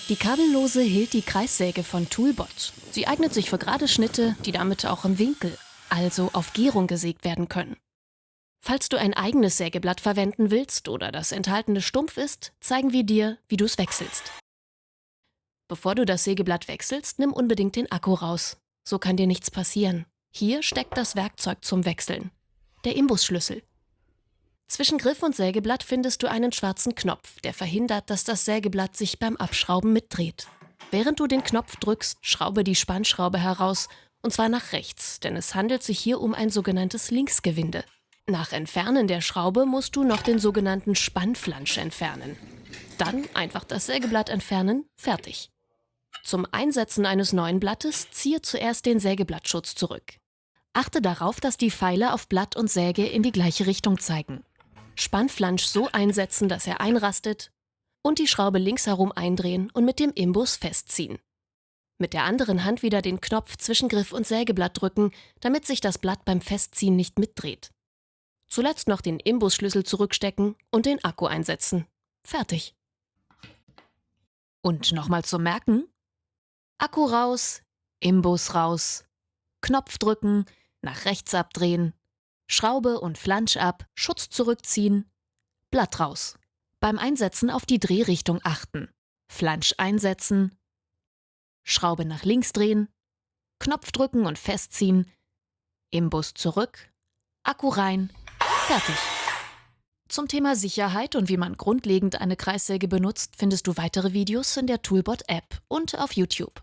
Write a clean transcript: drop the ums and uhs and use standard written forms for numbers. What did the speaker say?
Die kabellose Hilti-Kreissäge von Toolbot. Sie eignet sich für gerade Schnitte, die damit auch im Winkel, also auf Gärung gesägt werden können. Falls du ein eigenes Sägeblatt verwenden willst oder das enthaltene stumpf ist, zeigen wir dir, wie du es wechselst. Bevor du das Sägeblatt wechselst, nimm unbedingt den Akku raus. So kann dir nichts passieren. Hier steckt das Werkzeug zum Wechseln. Der Imbusschlüssel. Zwischen Griff und Sägeblatt findest du einen schwarzen Knopf, der verhindert, dass das Sägeblatt sich beim Abschrauben mitdreht. Während du den Knopf drückst, schraube die Spannschraube heraus, und zwar nach rechts, denn es handelt sich hier um ein sogenanntes Linksgewinde. Nach Entfernen der Schraube musst du noch den sogenannten Spannflansch entfernen. Dann einfach das Sägeblatt entfernen, fertig. Zum Einsetzen eines neuen Blattes ziehe zuerst den Sägeblattschutz zurück. Achte darauf, dass die Pfeile auf Blatt und Säge in die gleiche Richtung zeigen. Spannflansch so einsetzen, dass er einrastet und die Schraube links herum eindrehen und mit dem Imbus festziehen. Mit der anderen Hand wieder den Knopf zwischen Griff und Sägeblatt drücken, damit sich das Blatt beim Festziehen nicht mitdreht. Zuletzt noch den Imbusschlüssel zurückstecken und den Akku einsetzen. Fertig. Und nochmal zum Merken: Akku raus, Imbus raus, Knopf drücken, nach rechts abdrehen, Schraube und Flansch ab, Schutz zurückziehen, Blatt raus. Beim Einsetzen auf die Drehrichtung achten. Flansch einsetzen, Schraube nach links drehen, Knopf drücken und festziehen, Imbus zurück, Akku rein, fertig. Zum Thema Sicherheit und wie man grundlegend eine Kreissäge benutzt, findest du weitere Videos in der Toolbot-App und auf YouTube.